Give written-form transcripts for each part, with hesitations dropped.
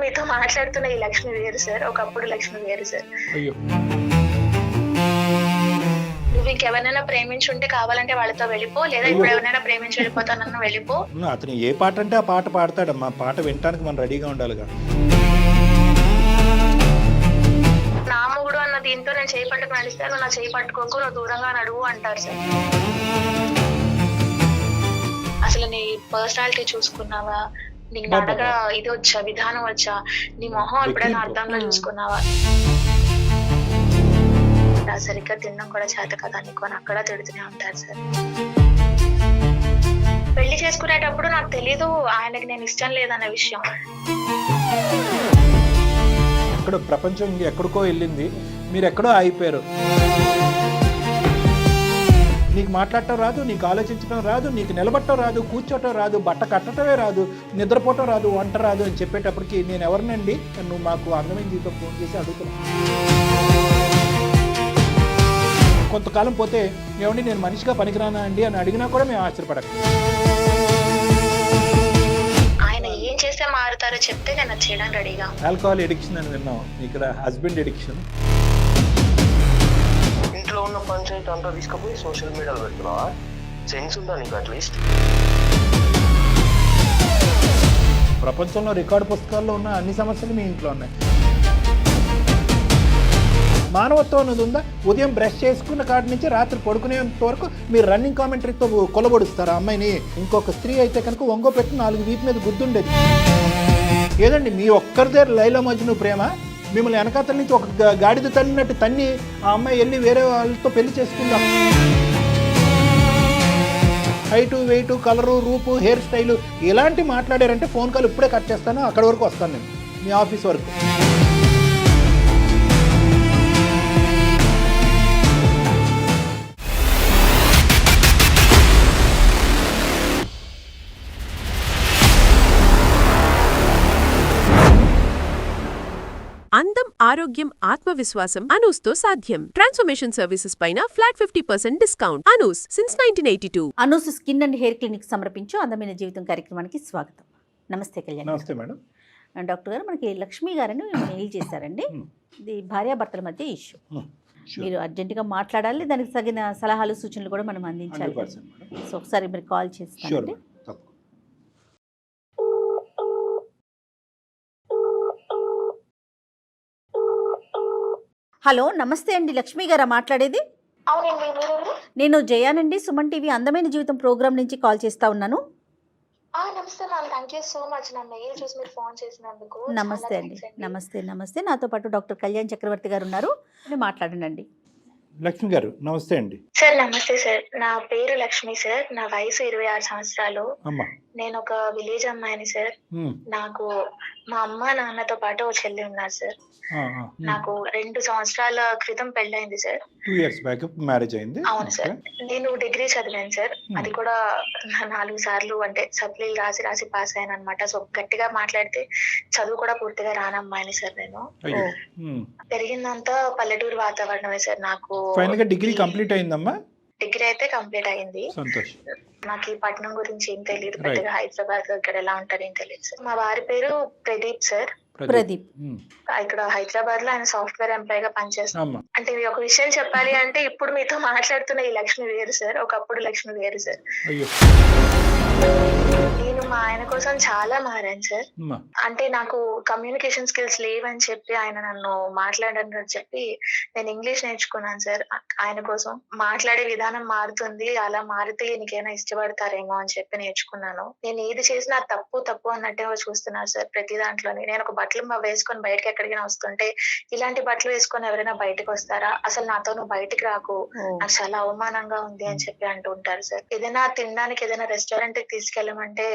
మీతో మాట్లాడుతున్న ఈ లక్ష్మి వేరు సార్, ఒకప్పుడు లక్ష్మి వేరు సార్. అయ్యో నువ్వు ఇంకెవరినైనా ప్రేమించుంటే కావాలంటే వాళ్ళతో వెళ్ళిపో, లేదా ఇప్పుడు ఎవరినైనా ప్రేమించి వెళ్ళిపోతానన్న వెళ్ళిపో. అతను ఏ పాట అంటే ఆ పాట పాడతాడమ్మా, పాట వినటానికి మనం రెడీగా ఉండాలిగా. నా మొగుడు అన్న దీంతో నేను చేయి పట్టుకు నడిస్తే నువ్వు నా చేయి పట్టుకోకు, నువ్వు దూరంగా నడువు అంటారు సార్. అసలు నీ పర్సనాలిటీ చూసుకున్నావా, నీకు నడగా ఇది వచ్చా, విధానం వచ్చా, నీ మొహం ఎప్పుడైనా అర్థంలో చూసుకున్నావా, సరిగ్గా తినడం కూడా చేత కదా నీకు అని అక్కడ తిడుతూనే ఉంటారు సార్. పెళ్లి చేసుకునేటప్పుడు నాకు తెలీదు ఆయనకి నేను ఇష్టం లేదన్న విషయం. అక్కడ ప్రపంచం ఎక్కడికో వెళ్ళింది, మీరు ఎక్కడో ఆగిపోయారు. నీకు మాట్లాడటం రాదు, నీకు ఆలోచించడం రాదు, నీకు నిలబట్టడం రాదు, కూర్చోటం రాదు, బట్ట కట్టడమే రాదు, నిద్రపోవటం రాదు, వంట రాదు అని చెప్పేటప్పటికి నేను ఎవరినండి, నువ్వు మాకు అందమైన జీవితం ఫోన్ చేసి అడుగుతున్నావు. కొంతకాలం పోతే ఏమండి నేను మనిషిగా పనికిరానా అండి అని అడిగినా కూడా మేము ఆశ్చర్యపడక. ఆయన ఏం చేస్తే మారుతారో చెప్తే నేను అది చేయడానికి రెడీగా. ఆల్కహాల్ ఎడిక్షన్ అని విన్నాం, ఇక్కడ హస్బెండ్ ఎడిక్షన్. ఇంట్లో ఉన్న పంచాయతీ అంతా తీసుకుపోయి సోషల్ మీడియాలో పెడుతున్నావా? సెన్స్ ఉందా నీకు అట్లీస్ట్? ప్రపంచంలో రికార్డు పుస్తకాల్లో ఉన్న అన్ని సమస్యలు మీ ఇంట్లో ఉన్నాయి. మానవత్వం అనేది ఉందా? ఉదయం బ్రష్ చేసుకున్న కాడి నుంచి రాత్రి పడుకునేంత వరకు మీరు రన్నింగ్ కామెంటరీతో కొలబడుస్తారు ఆ అమ్మాయిని. ఇంకొక స్త్రీ అయితే కనుక ఒంగో పెట్టి 4 వీపు మీద గుద్దుండేది. ఏదండి మీ ఒక్కరిదే లైలా మజ్ను ప్రేమ? మిమ్మల్ని వెనకాతల నుంచి ఒక గాడిద తన్నినట్టు తన్ని ఆ అమ్మాయి వెళ్ళి వేరే వాళ్ళతో పెళ్లి చేసుకుందాం. హైటు, వెయిటు, కలరు, రూపు, హెయిర్ స్టైలు ఇలాంటి మాట్లాడారంటే ఫోన్ కాల్ ఇప్పుడే కట్ చేస్తాను, అక్కడి వరకు వస్తాను నేను మీ ఆఫీస్ వరకు. అందం, ఆరోగ్యం, ఆత్మవిశ్వాసం అనూస్తో సాధ్యం. ట్రాన్స్ఫర్మేషన్ సర్వీసెస్ పైన flat 50% discount. Anoos since 1982. Anoos skin and hair clinic సమర్పించు అందమైన జీవితం కార్యక్రమానికి స్వాగతం. నమస్తే కళ్యాణ్. నమస్తే మేడం. డాక్టర్ గారు, మనకి లక్ష్మి గారని మెయిల్ చేశారండి. ఇది భార్యాభర్తల మధ్య ఇష్యూ. మీరు అర్జెంటుగా మాట్లాడాలి, దానికి తగిన సలహాలు సూచనలు కూడా మనం అందించాలి. సో ఒకసారి మీరు కాల్ చేస్తారండి. హలో, నమస్తే అండి. లక్ష్మి గారా మాట్లాడేది? అవునండి, మీరు? నేను జయానండి, సుమన్ టీవీ అందమైన జీవితం ప్రోగ్రామ్ నుంచి కాల్ చేస్తా ఉన్నాను. నమస్తే ma'am, thank you so much నా మెయిల్ చూసి మీరు ఫోన్ చేసినందుకు. నమస్తే అండి. నమస్తే నమస్తే. నాతో పాటు డాక్టర్ కళ్యాణ్ చక్రవర్తి గారు ఉన్నారు, మాట్లాడండి. లక్ష్మి గారు నమస్తే అండి. సార్ నమస్తే సార్, నా పేరు లక్ష్మి సార్, నా వయసు 26 సంవత్సరాలు. నేను ఒక విలేజ్ అమ్మాయిని సార్. నాకు మా అమ్మ నాన్నతో పాటు ఒక చెల్లి ఉన్నారు సార్. నాకు 2 సంవత్సరాల క్రితం పెళ్ళైంది సార్. 2 years బ్యాక్ మ్యారేజ్ అయింది. అవును సార్, నేను డిగ్రీ చదివాను సార్. అది కూడా 4 సార్లు అంటే సప్లీలు రాసి పాస్ అయ్యాను అనమాట. సో గట్టిగా మాట్లాడితే చదువు కూడా పూర్తిగా రానమ్మాయిని సార్ నేను. పెరిగిందంతా పల్లెటూరు వాతావరణమే సార్. నాకు డిగ్రీ కంప్లీట్ అయిందమ్మా? డిగ్రీ అయితే కంప్లీట్ అయింది. నాకు ఈ పట్నం గురించి ఏం తెలియదు పెద్దగా. హైదరాబాద్ లో ఇక్కడ ఎలా ఉంటారు ఏం తెలియదు సార్. మా వారి పేరు ప్రదీప్ సార్. ప్రదీప్ ఇక్కడ హైదరాబాద్ లో ఆయన సాఫ్ట్వేర్ ఎంప్లాయ్ గా పనిచేస్తాం. అంటే ఒక విషయం చెప్పాలి అంటే, ఇప్పుడు మీతో మాట్లాడుతున్న ఈ లక్ష్మి వేరు సార్, ఒకప్పుడు లక్ష్మి వేరు సార్. నేను మా ఆయన కోసం చాలా మారాను సార్. అంటే నాకు కమ్యూనికేషన్ స్కిల్స్ లేవని చెప్పి ఆయన నన్ను మాట్లాడని చెప్పి నేను ఇంగ్లీష్ నేర్చుకున్నాను సార్. ఆయన కోసం మాట్లాడే విధానం మారుతుంది, అలా మారితే నీకైనా ఇష్టపడతారేమో అని చెప్పి నేర్చుకున్నాను. నేను ఏది చేసినా తప్పు అన్నట్టే చూస్తున్నాను సార్ ప్రతి దాంట్లోని. నేను ఒక బట్టలు వేసుకొని బయటకి ఎక్కడికైనా వస్తుంటే, ఇలాంటి బట్టలు వేసుకొని ఎవరైనా బయటకు వస్తారా, అసలు నాతో నువ్వు బయటకు రాకు, నాకు చాలా అవమానంగా ఉంది అని చెప్పి అంటూ ఉంటారు సార్. ఏదైనా తినడానికి ఏదైనా రెస్టారెంట్ కి తీసుకెళ్ళమంటే,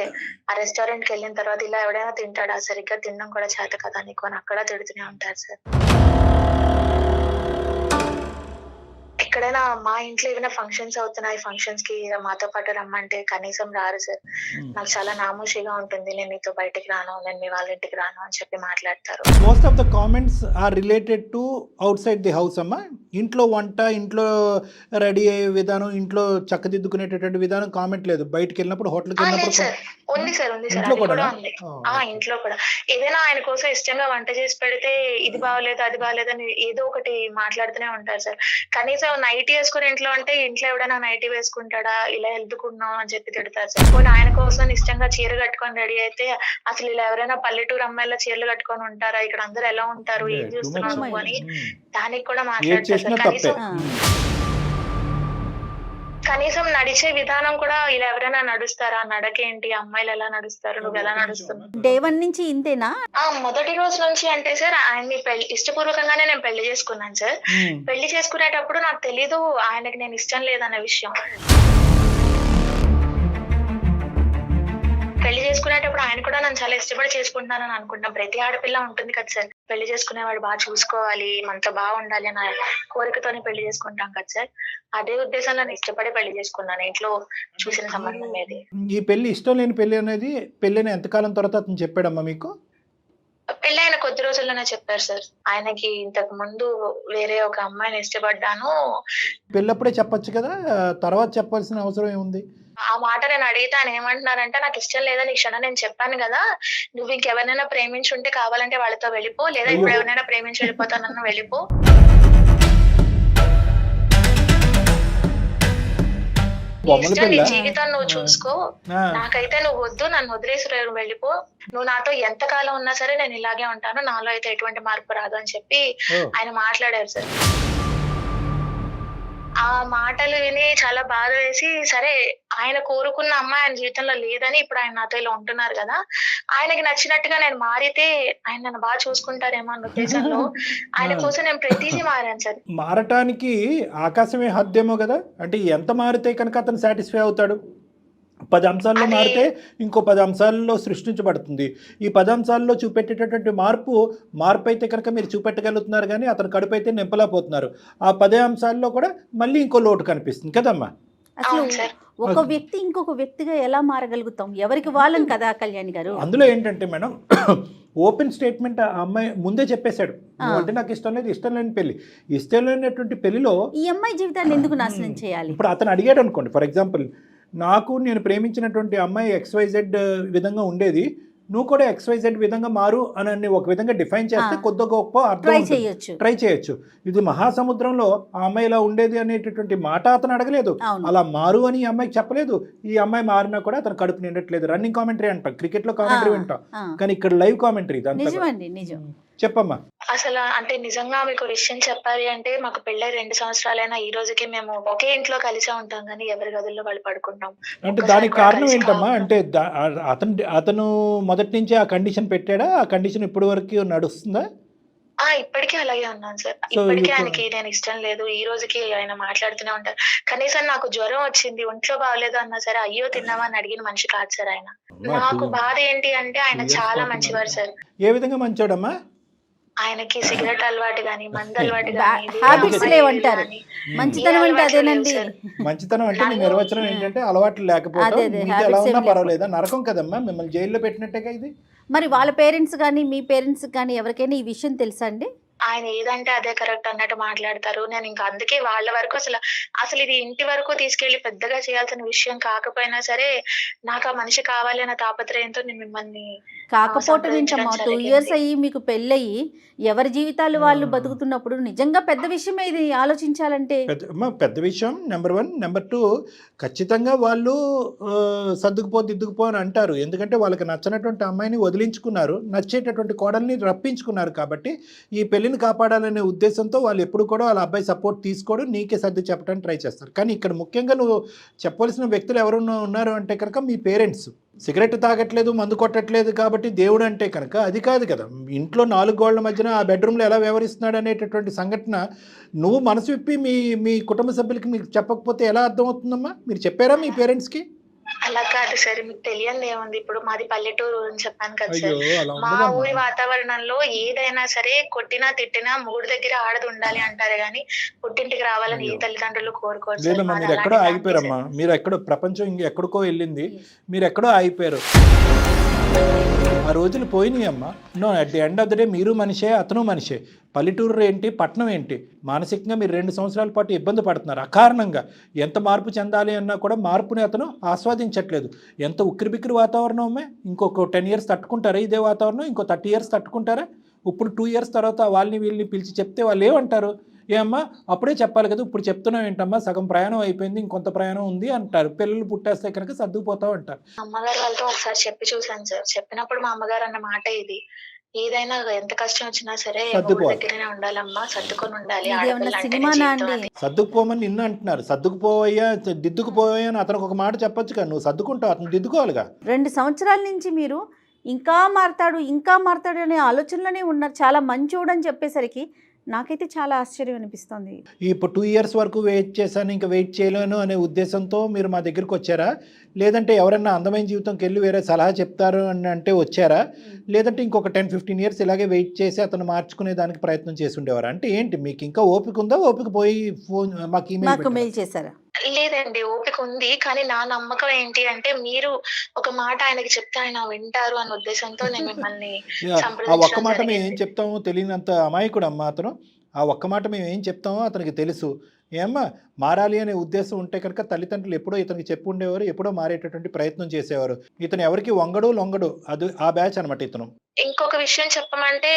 ఆ రెస్టారెంట్ కి వెళ్ళిన తర్వాత ఇలా ఎవడైనా తింటాడా, సరిగ్గా తినడం కూడా చేత కదా నీకు అని అక్కడ తిడుతూనే ఉంటారు సార్. ఎక్కడైనా మా ఇంట్లో ఏమైనా ఫంక్షన్స్ అవుతున్నాయి, ఫంక్షన్స్ కి మాతో పాటు రమ్మంటే కనీసం రారు సార్. నాకు చాలా నామోషిగా ఉంటుంది, నేను నీతో బయటికి రాను, నేను మీ వాళ్ళ ఇంటికి రాను అని చెప్పి మాట్లాడతారు. Most of the comments are related to outside the house అమ్మా. ఇంట్లో వంట, ఇంట్లో రెడీ అయ్యే విధానం, ఇంట్లో చక్కదిద్దుకునేటటువంటి విధానం కామెంట్ లేదు. బయటకు వెళ్ళినప్పుడు హోటల్కి లేదు వెళ్ళినప్పుడు సార్, ఉంది సార్, ఉంది సార్, ఇంట్లో అది కూడా కూడా ఉంది. ఇంట్లో కూడా ఏదైనా ఆయన కోసం ఇష్టంగా వంట చేసి పెడితే ఇది బాగలేదు అది బాగలేదు అని ఏదో ఒకటి మాట్లాడుతూనే ఉంటారు సార్. కనీసం నైటీ వేసుకుని ఇంట్లో అంటే ఇంట్లో ఎవడైనా నైటీ వేసుకుంటాడా, ఇలా వెళ్తున్నావు అని చెప్పి తిడతారు సార్. పోనీ ఆయన కోసం ఇష్టంగా చీర కట్టుకొని రెడీ అయితే అసలు ఇలా ఎవరైనా పల్లెటూరు అమ్మాయిల చీరలు కట్టుకొని ఉంటారా, ఇక్కడ అందరూ ఎలా ఉంటారు, ఏం చూస్తున్నావు అని దానికి కూడా మాట్లాడతారు సార్. కనీసం నడిచే విధానం కూడా ఇలా ఎవరైనా నడుస్తారా, నడకేంటి, అమ్మాయిలు ఎలా నడుస్తారు, నువ్వు ఎలా నడుస్తున్నావు. డే 1 నుంచి ఇంతేనా? మొదటి రోజు నుంచి అంటే సార్ ఆయన్ని ఇష్టపూర్వకంగానే నేను పెళ్లి చేసుకున్నాను సార్. పెళ్లి చేసుకునేటప్పుడు నాకు తెలీదు ఆయనకి నేను ఇష్టం లేదన్న విషయం. పెళ్లి చేసుకునేటప్పుడు ఆయన కూడా నన్ను చాలా ఇష్టపడి చేసుకుంటున్నానని అనుకుంటున్నాం. ప్రతి ఆడపిల్ల ఉంటుంది కదా సార్, పెళ్లి చేసుకునేవాడు బాగా చూసుకోవాలి, మనతో బాగుండాలి అన్న కోరికతోనే పెళ్లి చేసుకుంటాం కదా సార్. అదే ఉద్దేశంలో నేను ఇష్టపడి పెళ్లి చేసుకున్నాను, ఇంట్లో చూసిన సంబంధం అనేది. ఈ పెళ్లి ఇష్టం లేని పెళ్లి అనేది పెళ్లిని ఎంతకాలం తర్వాత అతను చెప్పాడమ్మా మీకు? పెళ్లి ఆయన కొద్ది రోజుల్లోనే చెప్పారు సార్. ఆయనకి ఇంతకు ముందు వేరే ఒక అమ్మాయిని ఇష్టపడ్డాను. పెళ్ళప్పుడే చెప్పొచ్చు కదా, తర్వాత చెప్పాల్సిన అవసరం ఏముంది? ఆ మాట నేను అడిగితే ఆయన ఏమంటున్నారంటే, నాకు ఇష్టం లేదని ఈ క్షణం నేను చెప్పాను కదా, నువ్వు ఇంకెవరినైనా ప్రేమించి ఉంటే కావాలంటే వాళ్ళతో వెళ్ళిపో, లేదా ఇప్పుడు ఎవరినైనా ప్రేమించి వెళ్ళిపోతానన్నా వెళ్ళిపో, నీ జీవితం నువ్వు చూసుకో, నాకైతే నువ్వు వద్దు, నన్ను వదిలేసి వెళ్ళిపో, నువ్వు నాతో ఎంత కాలం ఉన్నా సరే నేను ఇలాగే ఉంటాను, నాలో అయితే ఎటువంటి మార్పు రాదు అని చెప్పి ఆయన మాట్లాడారు సార్. ఆ మాటలు విని చాలా బాధ వేసి, సరే ఆయన కోరుకున్న అమ్మాయి ఆయన జీవితంలో లేదని ఇప్పుడు ఆయన నాతో ఇలా ఉంటున్నారు కదా, ఆయనకి నచ్చినట్టుగా నేను మారితే ఆయన నన్ను బాగా చూసుకుంటారేమో అన్న ఉద్దేశంలో ఆయన కోసం నేను ప్రతిదీ మారాను సార్. మారటానికి ఆకాశమే హద్దేమో కదా, అంటే ఎంత మారితే కనుక అతను సాటిస్ఫై అవుతాడు? 10 అంశాల్లో మారితే ఇంకో 10 అంశాల్లో సృష్టించబడుతుంది. ఈ 10 అంశాల్లో చూపెట్టేటటువంటి మార్పు అయితే కనుక మీరు చూపెట్టగలుగుతున్నారు, కానీ అతను కడుపు అయితే నింపలేకపోతున్నారు. ఆ 10 అంశాల్లో కూడా మళ్ళీ ఇంకో లోటు కనిపిస్తుంది కదమ్మా. అసలు ఒక వ్యక్తి ఇంకొక వ్యక్తిగా ఎలా మారగలుగుతాం? ఎవరికి వాళ్ళని కదా కళ్యాణి గారు. అందులో ఏంటంటే మేడం, ఓపెన్ స్టేట్మెంట్ ఆ అమ్మాయి ముందే చెప్పేశాడు, అంటే నాకు ఇష్టం లేదు, ఇష్టం లేని పెళ్లి. ఇష్టం లేనటువంటి పెళ్లిలో ఈ అమ్మాయి జీవితాన్ని ఎందుకు నాశనం చేయాలి? ఇప్పుడు అతను అడిగాడు అనుకోండి, ఫర్ ఎగ్జాంపుల్, నేను ప్రేమించినటువంటి అమ్మాయి XYZ విధంగా ఉండేది, నువ్వు కూడా XYZ విధంగా మారు అని ఒక విధంగా డిఫైన్ చేస్తే కొద్ది గొప్ప అర్థం ట్రై చేయొచ్చు. ఇది మహాసముద్రంలో ఆ అమ్మాయి ఇలా ఉండేది అనేటటువంటి మాట అతను అడగలేదు, అలా మారు అని ఈ అమ్మాయికి చెప్పలేదు. ఈ అమ్మాయి మారినా కూడా అతను కడుపు నిండట్లేదు. రన్నింగ్ కామెంటరీ అంటాం, క్రికెట్ లో కామెంటరీ వింటాం, కానీ ఇక్కడ లైవ్ కామెంటరీ. చెప్పమ్మా. అసలు అంటే నిజంగా మీకు విషయం చెప్పాలి అంటే, మాకు పెళ్ళై 2 సంవత్సరాలైనా ఈ రోజుకి మేము ఒకే ఇంట్లో కలిసే ఉంటాం, కానీ ఎవరి గదుల్లో వాళ్ళు పడుకుంటాం. అంటే దానికి కారణం ఏంటమ్మా? అంటే అతను మొదటి నుంచి ఆ కండిషన్ పెట్టాడా? ఆ కండిషన్ ఇప్పటి వరకు నడుస్తుందా? ఇప్పటికీ అలాగే ఉన్నాను సార్. ఇప్పటికీ ఆయనకి నేను ఇష్టం లేదు, ఈ రోజుకి ఆయన మాట్లాడుతూనే ఉంటారు. కనీసం నాకు జ్వరం వచ్చింది, ఒంట్లో బాగలేదు అన్నా సరే అయ్యో తిన్నావా అని అడిగిన మనిషి కాదు సార్ ఆయన. నాకు బాధ ఏంటి అంటే, ఆయన చాలా మంచివారు సార్. ఏ విధంగా మంచోడమ్మా? ఆయనకి సిగరెట్ అలవాటు గానీ, మందు అలవాటు గానీ, హ్యాబిట్స్ లేవంటారు. మంచితనం అంటే అదేనండి. మంచితనం అంటే మీ నిర్వచనం ఏంటంటే అలవాట్లు లేకపోతే ఎలా ఉన్నా పర్వాలేదా? నరకం కదమ్మా, మిమ్మల్ని జైల్లో పెట్టినట్టేగా ఇది. మరి వాళ్ళ పేరెంట్స్ కానీ మీ పేరెంట్స్ కానీ ఎవరికైనా ఈ విషయం తెలుసా అండి? ఆయన ఏదంటే అదే కరెక్ట్ అన్నట్టు మాట్లాడతారు. నేను ఇంకా అందుకే వాళ్ళ వరకు అసలు ఇది ఇంటి వరకు తీసుకెళ్లి పెద్దగా చేయాల్సిన విషయం కాకపోయినా సరే, నాకు ఆ మనిషి కావాలి అన్న తాపత్రయంతో నేను మిమ్మల్ని కాకపోవటం ఏంటమ్మా, 2 years అయ్యి మీకు పెళ్ళయి ఎవరి జీవితాలు వాళ్ళు బతుకుతున్నప్పుడు నిజంగా పెద్ద విషయమే ఇది. ఆలోచించాలంటే పెద్ద విషయం నెంబర్ 1. నెంబర్ 2, ఖచ్చితంగా వాళ్ళు సర్దుకుపో అని అంటారు. ఎందుకంటే వాళ్ళకి నచ్చినటువంటి అమ్మాయిని వదిలించుకున్నారు, నచ్చేటటువంటి కోడల్ని రప్పించుకున్నారు. కాబట్టి ఈ పెళ్లిని కాపాడాలనే ఉద్దేశంతో వాళ్ళు ఎప్పుడు కూడా వాళ్ళ అబ్బాయి సపోర్ట్ తీసుకోడు, నీకే సర్ది చెప్పడానికి ట్రై చేస్తారు. కానీ ఇక్కడ ముఖ్యంగా నువ్వు చెప్పవలసిన వ్యక్తులు ఎవరు ఉన్నారు అంటే కనుక మీ పేరెంట్స్. సిగరెట్ తాగట్లేదు, మందు కొట్టట్లేదు కాబట్టి దేవుడు అంటే కనుక అది కాదు కదా. ఇంట్లో 4 గోళ్ల మధ్యన ఆ బెడ్రూమ్లో ఎలా వ్యవహరిస్తున్నాడు అనేటటువంటి సంఘటన నువ్వు మనసు విప్పి మీ కుటుంబ సభ్యులకి మీకు చెప్పకపోతే ఎలా అర్థమవుతుందమ్మా? మీరు చెప్పారా మీ పేరెంట్స్కి? అలా కాదు సార్, మీకు తెలియంది ఏముంది, ఇప్పుడు మాది పల్లెటూరు అని చెప్పాను కదా అయ్యో సార్. అలా మా ఉండదమ్మా. ఊరి వాతావరణంలో ఏదైనా సరే కొట్టినా తిట్టినా మొగుడు దగ్గర ఆడది ఉండాలి అంటారు గానీ పుట్టింటికి రావాలని ఏ అయ్యో. తల్లిదండ్రులు కోరుకోరు సార్. లేదమ్మా, మాది మీరు ఎక్కడో అలాంటి ఫ్యామిలీ ఆగిపోయారమ్మా. సార్. మీరు ఎక్కడో ప్రపంచం ఎక్కడికో వెళ్ళింది, మీరు ఎక్కడో ఆగిపోయారు. ఆ రోజులు పోయినాయి అమ్మా. No, at the end of the day మీరు మనిషే, అతను మనిషే. పల్లెటూరు ఏంటి, పట్టణం ఏంటి, మానసికంగా మీరు 2 సంవత్సరాల పాటు ఇబ్బంది పడుతున్నారు అకారణంగా. ఎంత మార్పు చెందాలి అన్నా కూడా మార్పుని అతను ఆస్వాదించట్లేదు. ఎంత ఉక్కిరిబిక్కిరి వాతావరణమే. ఇంకొక 10 years తట్టుకుంటారా ఇదే వాతావరణం? ఇంకో 30 years తట్టుకుంటారా? ఇప్పుడు 2 years తర్వాత వాళ్ళని వీళ్ళని పిలిచి చెప్తే వాళ్ళు ఏమంటారు? ఏమ్మా అప్పుడే చెప్పాలి కదా, ఇప్పుడు చెప్తున్నావు ఏంటమ్మా, సగం ప్రయాణం అయిపోయింది, ఇంకొంత ప్రయాణం ఉంది అంటారు. పిల్లలు పుట్టేస్తే కనుక సర్దుకుపోతావు అంటారు. అమ్మగారు వాళ్ళతో ఒకసారి చెప్పి చూసాను సార్. చెప్పినప్పుడు మా అమ్మగారు అన్న మాట ఇది, ఏదైనా ఎంత కష్టం వచ్చినా సరే మొగుడు సర్దుకోవాలి. దగ్గరనే ఉండాలమ్మా, సర్దుకొని ఉండాలి. ఇదేమన్నా ఆడపిల్ల అంటేనే సినిమానా జీవితం అండి? అని. సర్దుకుపోమని నిన్ను అంటున్నారు. సర్దుకుపోయా, దిద్దుకుపోయా అని అతనికి ఒక మాట చెప్పొచ్చు కదా. నువ్వు సర్దుకుంటావు, అతను దిద్దుకోవాలిగా. 2 సంవత్సరాల నుంచి మీరు ఇంకా మారతాడు అనే ఆలోచనలోనే ఉన్నారు. చాలా మంచోడు అని చెప్పేసరికి నాకైతే చాలా ఆశ్చర్యం అనిపిస్తుంది. ఇప్పుడు 2 years వరకు వెయిట్ చేశాను, ఇంకా వెయిట్ చేయలేను అనే ఉద్దేశంతో మీరు మా దగ్గరికి వచ్చారా? లేదంటే ఎవరన్నా అందమైన జీవితంకి వెళ్ళి వేరే సలహా చెప్తారు అని అంటే వచ్చారా? లేదంటే ఇంకొక 10-15 years ఇలాగే వెయిట్ చేసి అతను మార్చుకునే దానికి ప్రయత్నం చేసి ఉండేవారా? అంటే ఏంటి, మీకు ఇంకా ఓపిక ఉందా? ఓపిక పోయి ఫోన్ మాకు మాకు ఈమెయిల్ మెయిల్ చేశారా? లేదండి, ఓపిక ఉంది. కానీ నా నమ్మకం ఏంటి అంటే మీరు ఒక మాట ఆయనకి చెప్తే ఆయన వింటారు అనే ఉద్దేశంతో నేను మిమ్మల్ని ఆ ఒక్క సంప్రదించడం మాట మేము ఏం జరిగింది. చెప్తామో తెలియనంత అమాయకుడు అమ్మా అతను. ఆ ఒక్క మాట మేము ఏం చెప్తామో అతనికి తెలుసు. ఏమ్మా మారాలి అనే ఉద్దేశం ఉంటే కనుక తల్లిదండ్రులు ఎప్పుడో ఇతనికి చెప్పు ఉండేవారు, ఎప్పుడో మారేటటువంటి ప్రయత్నం చేసేవారు. ఇతను ఎవరికి వంగడు లొంగడు, అది ఆ బ్యాచ్ అనమాట ఇతను. ఇంకొక విషయం చెప్పమంటే,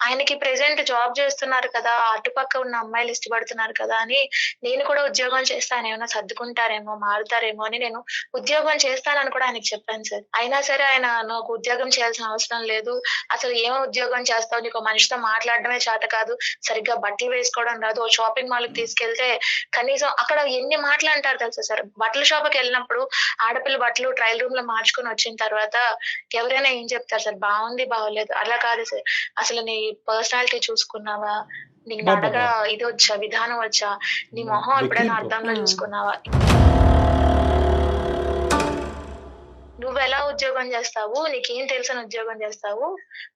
ఆయనకి ప్రెజెంట్ జాబ్ చేస్తున్నారు కదా, అటుపక్క ఉన్న అమ్మాయిలు ఇష్టపడుతున్నారు కదా అని నేను కూడా ఉద్యోగం చేస్తాను, ఏమైనా సర్దుకుంటారేమో మారుతారేమో అని నేను ఉద్యోగం చేస్తానని కూడా ఆయనకి చెప్పాను సార్. అయినా సరే ఆయన నాకు ఉద్యోగం చేయాల్సిన అవసరం లేదు, అసలు ఏమో ఉద్యోగం చేస్తావు, నీకు మనిషితో మాట్లాడడమే చేత కాదు, సరిగ్గా బట్టలు వేసుకోవడం రాదు, ఓ షాపింగ్ మాల్ కి తీసుకెళ్తే కనీసం అక్కడ ఎన్ని మాటలు అంటారు తెలుసా సార్. బట్టల షాప్కి వెళ్ళినప్పుడు ఆడపిల్ల బట్టలు ట్రయల్ రూమ్ లో మార్చుకొని వచ్చిన తర్వాత ఎవరైనా ఏం చెప్తారు సార్, బాగుంది బాగోలేదు. అలా కాదు సార్, అసలు నీ పర్సనాలిటీ చూసుకున్నావా, నీకు నడక ఇది వచ్చా, విధానం వచ్చా, నీ మొహం ఎప్పుడైనా అర్థంలో చూసుకున్నావా, నువ్వు ఎలా ఉద్యోగం చేస్తావు, నీకేం తెలిసిన ఉద్యోగం చేస్తావు,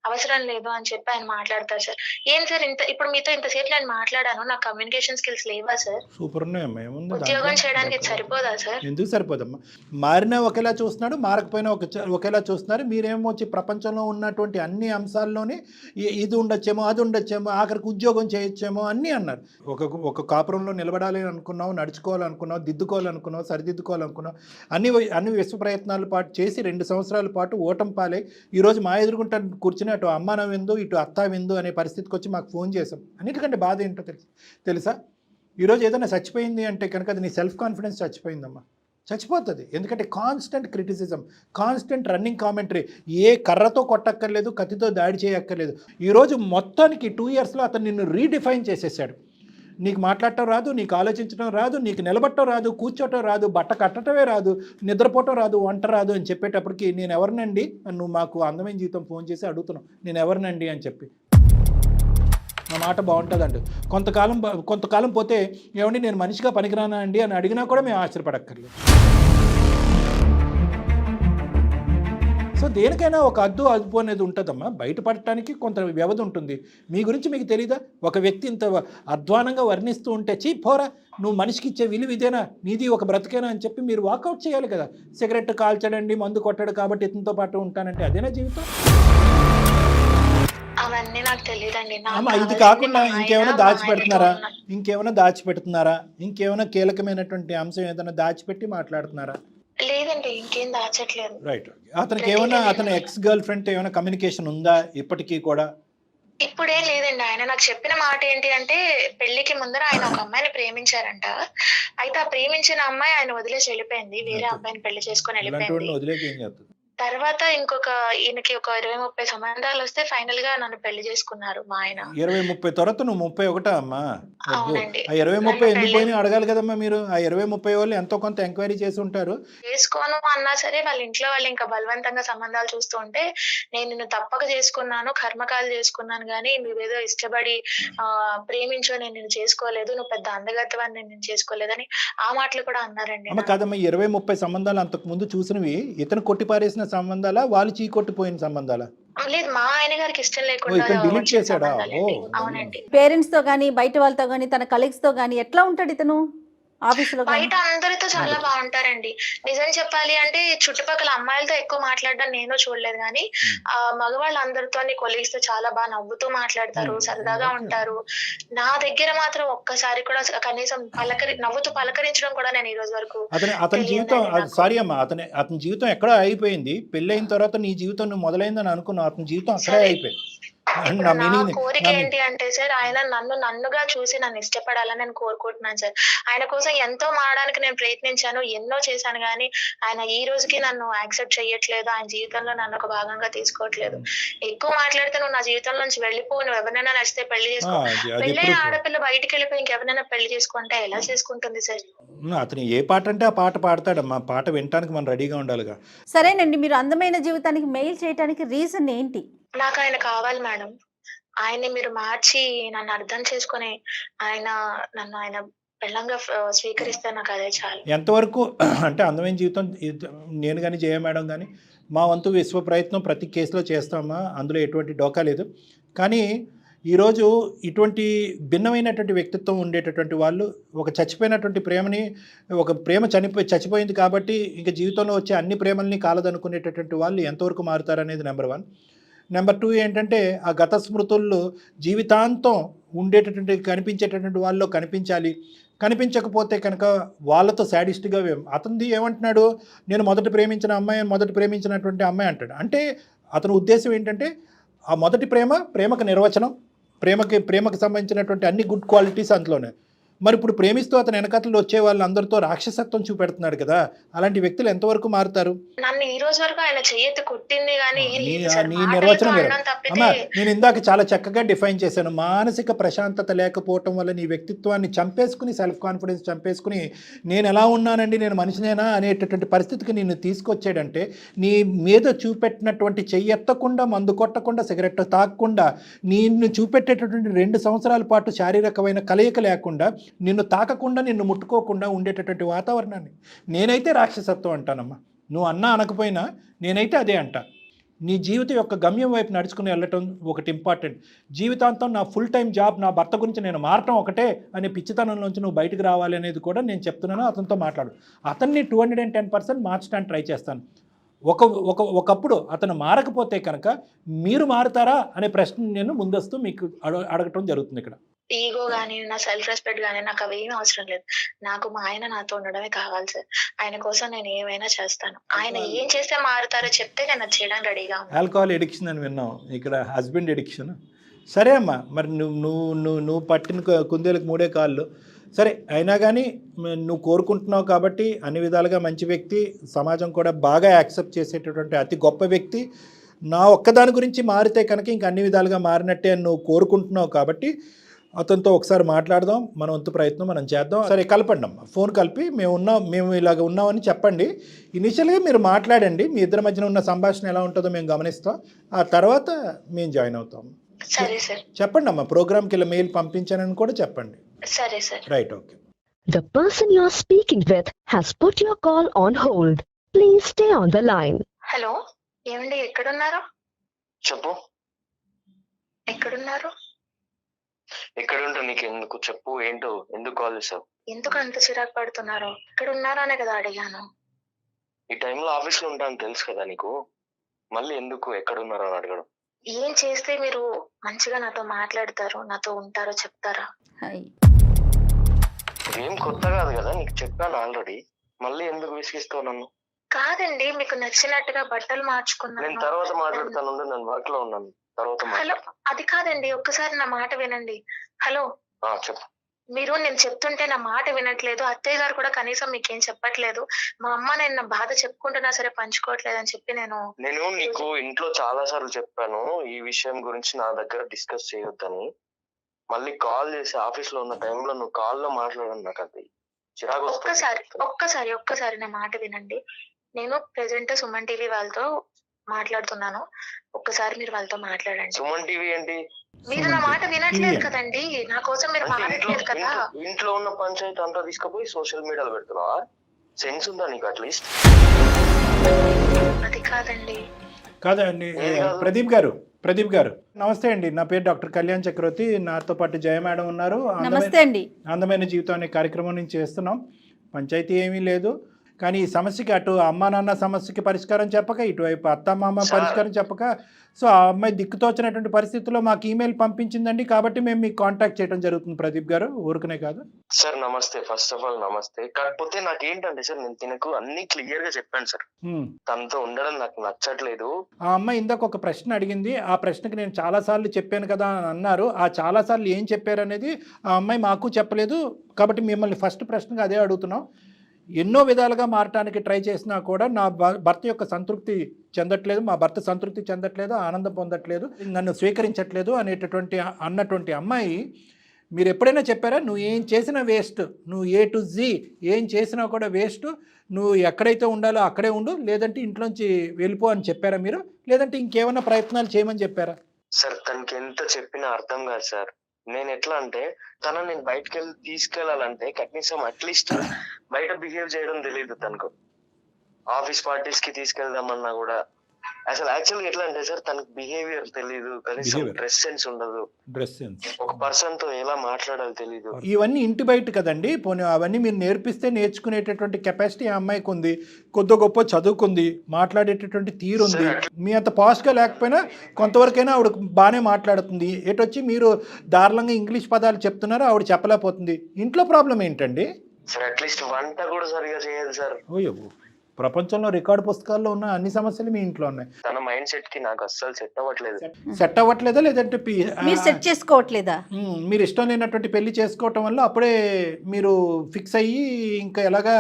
అవసరం లేదు అని చెప్పి ఆయన మాట్లాడతారు సార్. ఏం సార్ ఇప్పుడు మీతో ఇంతసేపు నేను మాట్లాడాను, నాకు కమ్యూనికేషన్ స్కిల్స్ లేవా సార్? సూపర్ ఉన్నాయమ్మా, ఏముంది ఉద్యోగం చేయడానికి ఇది సరిపోదా సార్? ఎందుకు సరిపోదమ్మా? మారినా ఒకేలా చూస్తున్నాడు, మారకపోయినా ఒకేలా చూస్తున్నారు. మీరేమో వచ్చి ప్రపంచంలో ఉన్నటువంటి అన్ని అంశాల్లోనే ఇది ఉండొచ్చేమో, అది ఉండొచ్చేమో, ఆఖరికి ఉద్యోగం చేయొచ్చేమో అన్నీ అన్నారు. ఒక కాపురంలో నిలబడాలి అనుకున్నావు, నడుచుకోవాలనుకున్నావు, దిద్దుకోవాలనుకున్నావు, సరిదిద్దుకోవాలనుకున్నావు, అన్ని విశ్వ ప్రయత్నాలు పాటు చేసి 2 సంవత్సరాల పాటు ఓటం పాలై ఈరోజు మా ఎదురుగుంట కూర్చుని అటు అమ్మ విందు ఇటు అత్త విందు అనే పరిస్థితికి వచ్చి మాకు ఫోన్ చేసాం. అన్నిటికంటే బాధ ఏంటో తెలుసా? ఈరోజు ఏదైనా చచ్చిపోయింది అంటే కనుక అది నీ సెల్ఫ్ కాన్ఫిడెన్స్ చచ్చిపోయిందమ్మా, చచ్చిపోతుంది. ఎందుకంటే constant criticism, constant running commentary. ఏ కర్రతో కొట్టక్కర్లేదు, కత్తితో దాడి చేయక్కర్లేదు. ఈరోజు మొత్తానికి 2 yearsలో అతను నిన్ను రీడిఫైన్ చేసేసాడు. నీకు మాట్లాడటం రాదు, నీకు ఆలోచించడం రాదు, నీకు నిలబట్టడం రాదు, కూర్చోటం రాదు, బట్ట కట్టడమే రాదు, నిద్రపోవటం రాదు, వంట రాదు అని చెప్పేటప్పటికి నేను ఎవరినండి నువ్వు మాకు అందమైన జీవితం ఫోన్ చేసి అడుగుతున్నావు, నేను ఎవరినండి అని చెప్పి. నా మాట బాగుంటుందండి. కొంతకాలం పోతే ఏమండి నేను మనిషిగా పనికిరానా అండి అని అడిగినా కూడా మేము ఆశ్చర్యపడక్కర్లేదు. సో దేనికైనా ఒక అదుపు అనేది ఉంటుందమ్మా. బయటపడటానికి కొంత వ్యవధి ఉంటుంది. మీ గురించి మీకు తెలీదా? ఒక వ్యక్తి ఇంత అధ్వానంగా వర్ణిస్తూ ఉంటే చీ పోరా, నువ్వు మనిషికి ఇచ్చే విలువ ఇదేనా, నీది ఒక బ్రతికేనా అని చెప్పి మీరు వాకౌట్ చేయాలి కదా. సిగరెట్ కాల్చడండి, మందు కొట్టాడు కాబట్టి ఇతనితో పాటు ఉంటానంటే అదేనా జీవితం? అవన్నీ నాకు తెలియదండి. ఇది కాకుండా ఇంకేమైనా దాచిపెడుతున్నారా? ఇంకేమైనా కీలకమైనటువంటి అంశం ఏదైనా దాచిపెట్టి మాట్లాడుతున్నారా? లేదండి, ఇంకేం దాచట్లేదు. రైట్. అతనికి ఏమైనా అతని ఎక్స్ గర్ల్ ఫ్రెండ్ ఏమైనా కమ్యూనికేషన్ ఉందా ఇప్పటికీ కూడా? ఇప్పుడేం లేదండి. ఆయన నాకు చెప్పిన మాట ఏంటి అంటే, పెళ్లికి ముందర ఆయన ఒక అమ్మాయిని ప్రేమించారంట. అయితే ఆ ప్రేమించిన అమ్మాయి ఆయన వదిలేసి వెళ్ళిపోయింది, వేరే అబ్బాయిని పెళ్లి చేసుకొని వెళ్ళిపోయింది. వదిలేకి ఏం చేస్తుంది? తర్వాత ఇంకొక ఈయనకి ఒక 20-30 సంబంధాలు వస్తే ఫైనల్ గా నన్ను పెళ్లి చేసుకున్నారు మా ఆయన. 20-30 తర్వాత నువ్వు 31 అమ్మా? అవునండి. ఆ 20-30 నన్ను ఎందుకు పెళ్లి పోయినా అడగాలి కదమ్మా మీరు. ఆ 20-30 వాళ్ళు ఎంతో కొంత ఎంక్వైరీ చేసి ఉంటారు. చేసుకోను అన్నా సరే వాళ్ళ ఇంట్లో వాళ్ళు ఇంకా బలవంతంగా సంబంధాలు చూస్తూ ఉంటే, నేను నిన్ను తప్పక చేసుకున్నాను, కర్మకాలు చేసుకున్నాను గానీ నువ్వేదో ఇష్టపడి ప్రేమించో నేను నిన్ను చేసుకోలేదు, నువ్వు పెద్ద అందగత్తెవని నేను నిన్ను చేసుకోలేదని ఆ మాటలు కూడా అన్నారండి అమ్మ నన్ను. కాదమ్మా, 20-30 సంబంధాలు అంతకు ముందు చూసినవి ఇతను కొట్టి పారేసిన సంబంధాలా, వాళ్ళు చీ కొట్టిపోయిన సంబంధాలా? లేదు, మా ఆయన గారికి ఇష్టం ఓ, లేకుండా ఇతను డిలీట్ వచ్చిన చేశాడా? ఓ సంబంధాలండి. అవునండి. పేరెంట్స్తో కానీ బయట వాళ్ళతో కానీ తన కలీగ్స్తో కానీ ఎట్లా ఉంటాడు ఇతను ఆఫీసులో కానీ? బయట అందరితో చాలా బాగుంటారండి. నిజం చెప్పాలి అంటే చుట్టుపక్కల అమ్మాయిలతో ఎక్కువ మాట్లాడడం నేను చూడలేదు గానీ మగవాళ్ళందరితో కొలీగ్స్ తో చాలా బాగా నవ్వుతూ మాట్లాడతారు, సరదాగా ఉంటారు. నా దగ్గర మాత్రం ఒక్కసారి కూడా కనీసం నవ్వుతూ పలకరించడం కూడా నేను ఈ రోజు వరకు అతని జీవితం సారీ అమ్మా, అతని జీవితం ఎక్కడో అయిపోయింది. పెళ్ళైన తర్వాత నీ జీవితం నువ్వు మొదలైందని అనుకున్నావు, అతని జీవితం అక్కడే అయిపోయింది. ఇప్పుడు నా కోరిక ఏంటి అంటే సార్, ఆయన నన్నుగా చూసి నన్ను ఇష్టపడాలని నేను కోరుకుంటున్నాను సార్. ఆయన కోసం ఎంతో మారడానికి నేను ప్రయత్నించాను, ఎన్నో చేశాను కానీ ఆయన ఈ రోజుకి నన్ను యాక్సెప్ట్ చేయట్లేదు, ఆయన జీవితంలో నన్ను ఒక భాగంగా తీసుకోవట్లేదు. ఎక్కువ మాట్లాడితే నువ్వు నా జీవితం నుంచి వెళ్ళిపో, నువ్వు ఎవరినైనా నచ్చితే పెళ్లి చేసుకో, పెళ్ళైన ఆడపిల్ల బయటికి వెళ్ళిపోయి ఇంకెవరైనా పెళ్లి చేసుకుంటే ఎలా చేసుకుంటుంది సార్? అతను ఏ పాట అంటే ఆ పాట పాడతాడమ్మా, పాట వినటానికి మనం రెడీగా ఉండాలిగా. సరేనండి, మీరు అందమైన జీవితానికి మెయిల్ చేయడానికి రీజన్ ఏంటి? నాకు ఆయన కావాలి మేడం. ఆయన్ని మీరు మార్చి నన్ను అర్థం చేసుకొని ఆయన పెళ్ళంగా స్వీకరిస్తే నాకు అదే చాలు. ఎంతవరకు అంటే అందమైన జీవితం నేను కానీ జయ మేడం కానీ మా వంతు విశ్వ ప్రయత్నం ప్రతి కేసులో చేస్తామా, అందులో ఎటువంటి డోకా లేదు. కానీ ఈరోజు ఇటువంటి భిన్నమైనటువంటి వ్యక్తిత్వం ఉండేటటువంటి వాళ్ళు ఒక చచ్చిపోయినటువంటి ప్రేమని, ఒక ప్రేమ చచ్చిపోయింది కాబట్టి ఇంకా జీవితంలో వచ్చే అన్ని ప్రేమల్ని కాలదనుకునేటటువంటి వాళ్ళు ఎంతవరకు మారుతారనేది నెంబర్ 1. నెంబర్ 2 ఏంటంటే ఆ గత స్మృతుల్లో జీవితాంతం ఉండేటటువంటి కనిపించేటటువంటి వాళ్ళలో కనిపించాలి. కనిపించకపోతే కనుక వాళ్ళతో శాడిస్ట్గా అతనిది ఏమంటున్నాడు, నేను మొదట ప్రేమించినటువంటి అమ్మాయి అంటాడు. అంటే అతని ఉద్దేశం ఏంటంటే ఆ మొదటి ప్రేమకు నిర్వచనం, ప్రేమకు సంబంధించినటువంటి అన్ని గుడ్ క్వాలిటీస్ అందులోనే. మరి ఇప్పుడు ప్రేమిస్తూ అతను వెనకతలు వచ్చే వాళ్ళందరితో రాక్షసత్వం చూపెడుతున్నాడు కదా, అలాంటి వ్యక్తులు ఎంతవరకు మారుతారు? నన్ను ఈ రోజు వరకు ఆయన చెయ్యెత్తి కొట్టింది కానీ నీ నిర్వచనం వేరు అమ్మా. నేను ఇందాక చాలా చక్కగా డిఫైన్ చేశాను. మానసిక ప్రశాంతత లేకపోవటం వల్ల నీ వ్యక్తిత్వాన్ని చంపేసుకుని, సెల్ఫ్ కాన్ఫిడెన్స్ చంపేసుకుని, నేను ఎలా ఉన్నానండి, నేను మనిషినేనా అనేటటువంటి పరిస్థితికి నిన్ను తీసుకొచ్చాడంటే, నీ మీద చూపెట్టినటువంటి చెయ్యెత్తకుండా, మందు కొట్టకుండా, సిగరెట్ తాగకుండా, నిన్ను చూపెట్టేటటువంటి 2 సంవత్సరాల పాటు శారీరకమైన కలయిక లేకుండా, నిన్ను తాకకుండా, నిన్ను ముట్టుకోకుండా ఉండేటటువంటి వాతావరణాన్ని నేనైతే రాక్షసత్వం అంటానమ్మా. నువ్వు అన్నా అనకపోయినా నేనైతే అదే అంటా. నీ జీవితం యొక్క గమ్యం వైపు నడుచుకుని వెళ్ళటం ఒకటి ఇంపార్టెంట్. జీవితాంతం నా ఫుల్ టైం జాబ్, నా భర్త గురించి నేను మారటం ఒకటే అనే పిచ్చితనంలోంచి నువ్వు బయటకు రావాలి అనేది కూడా నేను చెప్తున్నాను. అతనితో మాట్లాడు. అతన్ని 210% మార్చడానికి ట్రై చేస్తాను. ఒకప్పుడు అతను మారకపోతే కనుక మీరు మారుతారా అనే ప్రశ్న నేను ముందస్తు మీకు అడగటం జరుగుతుంది. ఇక్కడ ఈగో గానీ, నా సెల్ఫ్ రెస్పెక్ట్ గానీ నాకు అవేమీ అవసరం లేదు. నాకు మా ఆయన నాతో ఉండడమే కావాలి సార్. ఆయన కోసం నేను ఏమైనా చేస్తాను. ఆయన ఏం చేస్తే మారుతారో చెప్తే నేను అది చేయడానికి రెడీగా ఉన్నాను. ఆల్కహాల్ ఎడిక్షన్ అని విన్నాం, ఇక్కడ హస్బెండ్ ఎడిక్షన్. సరే అమ్మా, మరి నువ్వు పట్టిన కుందేలకు 3 కాళ్ళు. సరే, అయినా కానీ నువ్వు కోరుకుంటున్నావు కాబట్టి అన్ని విధాలుగా మంచి వ్యక్తి, సమాజం కూడా బాగా యాక్సెప్ట్ చేసేటటువంటి అతి గొప్ప వ్యక్తి. నా ఒక్కదాని గురించి మారితే కనుక ఇంక అన్ని విధాలుగా మారినట్టే అని నువ్వు కోరుకుంటున్నావు కాబట్టి అతనితో ఒకసారి మాట్లాడదాం, మన వంతు ప్రయత్నం మనం చేద్దాం. సరే, కలపండి అమ్మ, ఫోన్ కలిపి మేము ఇలాగ ఉన్నామని చెప్పండి. ఇనిషియల్గా మీరు మాట్లాడండి, మీ ఇద్దరి మధ్యన ఉన్న సంభాషణ ఎలా ఉంటుందో మేము గమనిస్తాం. ఆ తర్వాత మేము జాయిన్ అవుతాం. సరే సార్. చెప్పండి అమ్మా, ప్రోగ్రామ్కి ఇలా మెయిల్ పంపించానని కూడా చెప్పండి. సరే sir. Right, okay. The person you are speaking with has put your call on hold. Please stay on the line. Hello, ఏమండి, ఎక్కడున్నారు? చెప్పు. ఎక్కడున్నారు? ఎక్కడుంటా నీకు ఎందుకు? చెప్పు, ఏంటో, ఎందుకు కాల్ చేసావు? ఎందుకు అంత చిరాకు పడుతున్నారు? ఎక్కడున్నారో అనే కదా అడిగాను. ఈ టైంలో ఆఫీస్ లో ఉంటాను తెలుసు కదా నీకు, మళ్ళీ ఎందుకు ఎక్కడున్నారో అని అడగడం? ఏం చేస్తే మీరు మంచిగా నాతో మాట్లాడతారో, నాతో ఉంటారో చెప్తారా? ఏం కొత్త కాదు కదా, నీకు చెప్పాను ఆల్రెడీ, మళ్ళీ ఎందుకు విసిగిస్తావు నన్ను? కాదండి, మీకు నచ్చినట్టుగా బట్టలు మార్చుకున్నాను. నేను తర్వాత మాట్లాడతాను, నేను వర్క్ లో ఉన్నాను, తర్వాత. హలో, అది కాదండి, ఒక్కసారి నా మాట వినండి. హలో, చెప్పు. మీరు నేను చెప్తుంటే నా మాట వినట్లేదు. అత్తయ్య గారు కూడా కనీసం మీకేం చెప్పట్లేదు. మా అమ్మ నేను నా బాధ చెప్పుకుంటున్నా సరే పంచుకోవట్లేదు అని చెప్పి నేను నీకు ఇంట్లో చాలా సార్లు చెప్పాను ఈ విషయం గురించి నా దగ్గర డిస్కస్ చేయొద్దని. మళ్ళీ కాల్ చేసి ఆఫీస్ లో ఉన్న టైంలో నువ్వు కాల్ లో మాట్లాడను. నాకు అది చిరాకు వస్తుంది. ఒక్కసారి నా మాట వినండి. నేను ప్రెసెంట్ సుమన్ టీవీ వాళ్ళతో మాట్లాడుతున్నాను. ఒక్కసారి మీరు వాళ్ళతో మాట్లాడండి. సుమన్ టీవీ ఏంటి? మీరు నా మాట వినట్లేదు కదండి. నా కోసం మీరు మాట్లాడలేదు కదా. ఇంట్లో ఉన్న పంచాయతీ అంతా తీసుకుపోయి సోషల్ మీడియాలో పెడుతున్నావా? సెన్స్ ఉందా నీకు అట్లీస్ట్? అది కాదండి. కాదండి ప్రదీప్ గారు నమస్తే అండి. నా పేరు డాక్టర్ కళ్యాణ్ చక్రవర్తి. నాతో పాటు జయ మేడం ఉన్నారు. నమస్తే అండి. అందమైన జీవితం అనే కార్యక్రమం నుంచి చేస్తున్నాం. పంచాయతీ ఏమీ లేదు, కానీ ఈ సమస్యకి అటు అమ్మా నాన్న సమస్యకి పరిష్కారం చెప్పక, ఇటువైపు అత్త మామ పరిష్కారం చెప్పక, సో ఆ అమ్మాయి దిక్కుతోచినటువంటి పరిస్థితుల్లో మాకు ఈమెయిల్ పంపించిందండి. కాబట్టి మేము మీకు కాంటాక్ట్ చేయడం జరుగుతుంది ప్రదీప్ గారు, ఊరుకునే కాదు. సార్ నమస్తే. ఫస్ట్ ఆఫ్ ఆల్ నమస్తే. కాకపోతే నాకేంటంటే సార్, నేను తినకు అన్ని క్లియర్ గా చెప్పాను సార్. తనతో ఉండడం నాకు నచ్చట్లేదు. ఆ అమ్మాయి ఇందాక ఒక ప్రశ్న అడిగింది. ఆ ప్రశ్నకి నేను చాలా సార్లు చెప్పాను కదా అని అన్నారు. ఆ చాలా సార్లు ఏం చెప్పారు అనేది ఆ అమ్మాయి మాకు చెప్పలేదు. కాబట్టి మిమ్మల్ని ఫస్ట్ ప్రశ్నగా అదే అడుగుతున్నాం. ఎన్నో విధాలుగా మారటానికి ట్రై చేసినా కూడా నా భర్త యొక్క సంతృప్తి చెందట్లేదు, మా భర్త సంతృప్తి చెందట్లేదు, ఆనందం పొందట్లేదు, నన్ను స్వీకరించట్లేదు అన్నటువంటి అమ్మాయి మీరు ఎప్పుడైనా చెప్పారా నువ్వు ఏం చేసినా వేస్ట్, నువ్వు A to Z ఏం చేసినా కూడా వేస్ట్, నువ్వు ఎక్కడైతే ఉండాలో అక్కడే ఉండు, లేదంటే ఇంట్లోంచి వెళ్ళిపో అని చెప్పారా మీరు? లేదంటే ఇంకేమైనా ప్రయత్నాలు చేయమని చెప్పారా? సార్ తనకి ఎంత చెప్పినా అర్థం కాదు సార్. నేను ఎట్లా అంటే నేను బయటకు వెళ్ళి తీసుకెళ్లాలంటే కనీసం అట్లీస్ట్ బయట బిహేవ్ చేయడం తెలియదు తనకు. ఆఫీస్ పార్టీస్ కి తీసుకెళ్దామన్నా కూడా అసలు యాక్చువల్గా ఎట్లా అంటే సార్ తనకు బిహేవియర్ తెలియదు, కనీసం డ్రెస్ సెన్స్ ఉండదు, ఒక పర్సన్ తో ఎలా మాట్లాడాలో తెలియదు. ఇవన్నీ ఇంటి బయట కదండి. పోనీ అవన్నీ మీరు నేర్పిస్తే నేర్చుకునేటటువంటి కెపాసిటీ ఆ అమ్మాయికి ఉంది, కొద్ది గొప్ప చదువుకుంది, మాట్లాడేటటువంటి తీరు ఉంది. మీ అంత పాస్ట్గా లేకపోయినా కొంతవరకైనా ఆవిడ బాగానే మాట్లాడుతుంది. ఎటొచ్చి మీరు దారుణంగా ఇంగ్లీష్ పదాలు చెప్తున్నారు, ఆవిడ చెప్పలేకపోతుంది. ఇంట్లో ప్రాబ్లం ఏంటండి? సార్ అట్లీస్ట్ వంట కూడా సరిగా చేయదు సార్. ఓయో, ప్రపంచంలో రికార్డు పుస్తకాల్లో ఉన్న అన్ని సమస్యలు మీ ఇంట్లో ఉన్నాయి. తన మైండ్ సెట్ కి నాకు అస్సలు సెట్ అవ్వట్లేదా? లేదంటే మీరు సెట్ చేసుకోవట్లేదా? మీరు ఇష్టం లేనటువంటి పెళ్లి చేసుకోవటం వల్ల అప్పుడే మీరు ఫిక్స్ అయ్యి ఇంకా ఎలాగా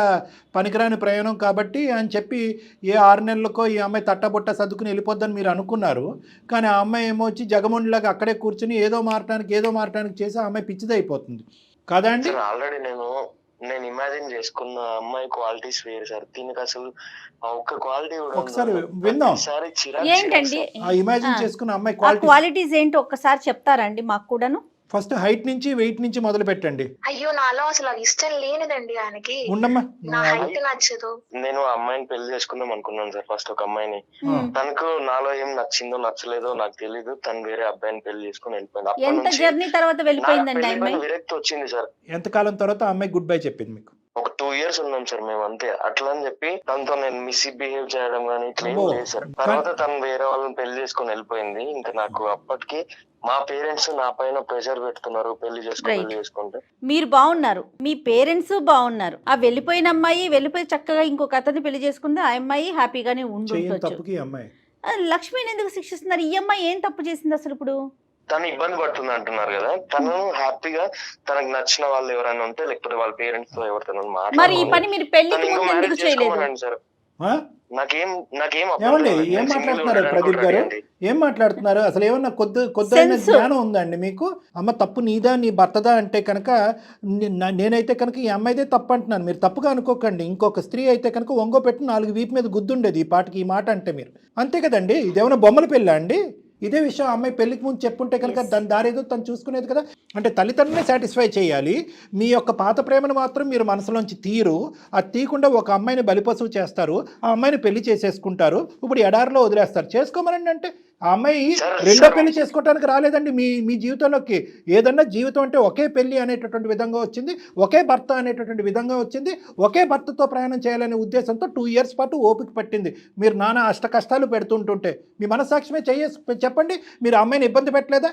పనికిరాని ప్రయాణం కాబట్టి అని చెప్పి 6 నెలలకో ఈ అమ్మాయి తట్టబొట్ట సర్దుకుని వెళ్ళిపోద్దని మీరు అనుకున్నారు. కానీ ఆ అమ్మాయి ఏమో వచ్చి జగముండిలాగా అక్కడే కూర్చుని ఏదో మారటానికి చేసి ఆ అమ్మాయి పిచ్చిది అయిపోతుంది కదా అండి. ఆల్రెడీ నేను ఇమాజిన్ చేసుకున్న అమ్మాయి క్వాలిటీస్ వేరు సార్. దీనికి అసలు ఒక్క క్వాలిటీ ఒకసారి విందాం. ఏంటండి ఇమాజిన్ చేసుకున్న అమ్మాయి క్వాలిటీస్ ఏంటో ఒక్కసారి చెప్తారండి మాకు కూడాను? ఫస్ట్ హైట్ నుంచి వెయిట్ నుంచి మొదలు పెట్టండి. అయ్యో నాలో అసలు ఇష్టం లేనిదండి ఆయనకి. ఉండమ్మా, నా హైట్ నచ్చదు. నేను అమ్మాయిని పెళ్లి చేసుకుందాం అనుకున్నాను సార్ ఫస్ట్, ఒక అమ్మాయిని. తనకు నాలో ఏం నచ్చిందో నచ్చలేదో నాకు తెలీదు. తను వేరే అబ్బాయిని పెళ్లి చేసుకుని వెళ్ళిపోయింది. ఎంత జర్నీ తర్వాత వెళ్ళిపోయిందండి అమ్మాయి? విరక్తి వచ్చింది సార్. ఎంతకాలం తర్వాత ఆ అమ్మాయి గుడ్ బై చెప్పింది మీకు? ఒక 2 years ఉన్నాం సార్ మేము, అంతే. అట్లా అని చెప్పి తనతో నేను మిస్బిహేవ్ చేయడం కానీ ఇట్లా ఏం లేదు సార్. తర్వాత తను వేరే వాళ్ళని పెళ్లి చేసుకుని వెళ్ళిపోయింది. ఇంకా నాకు అప్పటికి మా పేరెంట్స్ నా పైన ప్రెషర్ పెడుతున్నారు పెళ్లి చేసుకుంటే. మీరు బాగున్నారు, మీ పేరెంట్స్ బాగున్నారు. ఆ వెళ్ళిపోయిన అమ్మాయి వెళ్ళిపోయి చక్కగా ఇంకొక అతన్ని పెళ్లి చేసుకుంది. ఆ అమ్మాయి హ్యాపీగానే ఉండొచ్చు. లక్ష్మిని ఎందుకు శిక్షిస్తున్నారు? ఈ అమ్మాయి ఏం తప్పు చేసింది అసలు? ఇప్పుడు తను ఇబ్బంది పడుతుంది అంటున్నారు కదా. తను హ్యాపీగా తనకు నచ్చిన వాళ్ళు ఎవరైనా ఉంటే, లేకపోతే వాళ్ళ పేరెంట్స్ తో ఎవరితో మరి ఈ పని మీరు పెళ్లికి ముందు ఎందుకు చేయలేదు సార్? ఏం మాట్లాడుతున్నారు ప్రదీప్ గారు? ఏం మాట్లాడుతున్నారు అసలు? ఏమన్నా కొద్దిగా జ్ఞానం ఉందండి మీకు? అమ్మ తప్పు నీదా నీ భర్తదా అంటే కనుక నేనైతే కనుక ఈ అమ్మాయిదే తప్పు అంటున్నాను. మీరు తప్పుగా అనుకోకండి. ఇంకొక స్త్రీ అయితే కనుక ఒంగో పెట్టి 4 వీపు మీద గుద్దుండేది ఈ పాటకి, ఈ మాట అంటే మీరు. అంతే కదండి. ఇదేమన్నా బొమ్మల పెళ్ళా అండి? ఇదే విషయం అమ్మాయి పెళ్లికి ముందు చెప్పుంటే కనుక దాని దారేదో తను చూసుకునేది కదా. అంటే తల్లిదండ్రులనే సాటిస్ఫై చేయాలి. మీ యొక్క పాత ప్రేమను మాత్రం మీరు మనసులోంచి తీరు. అది తీయకుండా ఒక అమ్మాయిని బలిపశువు చేస్తారు, ఆ అమ్మాయిని పెళ్లి చేసేసుకుంటారు. ఇప్పుడు ఎడారిలో వదిలేస్తారు. చేసుకోమనండి అంటే ఆ అమ్మాయి రెండో పెళ్లి చేసుకోవడానికి రాలేదండి మీ జీవితంలోకి. ఏదన్నా జీవితం అంటే ఒకే పెళ్లి అనేటటువంటి విధంగా వచ్చింది, ఒకే భర్త అనేటటువంటి విధంగా వచ్చింది, ఒకే భర్తతో ప్రయాణం చేయాలనే ఉద్దేశంతో 2 years పాటు ఓపిక పట్టింది. మీరు నానా అష్ట కష్టాలు పెడుతుంటుంటే మీ మనస్సాక్షిమే చెప్పండి. మీరు అమ్మాయిని ఇబ్బంది పెట్టలేదా?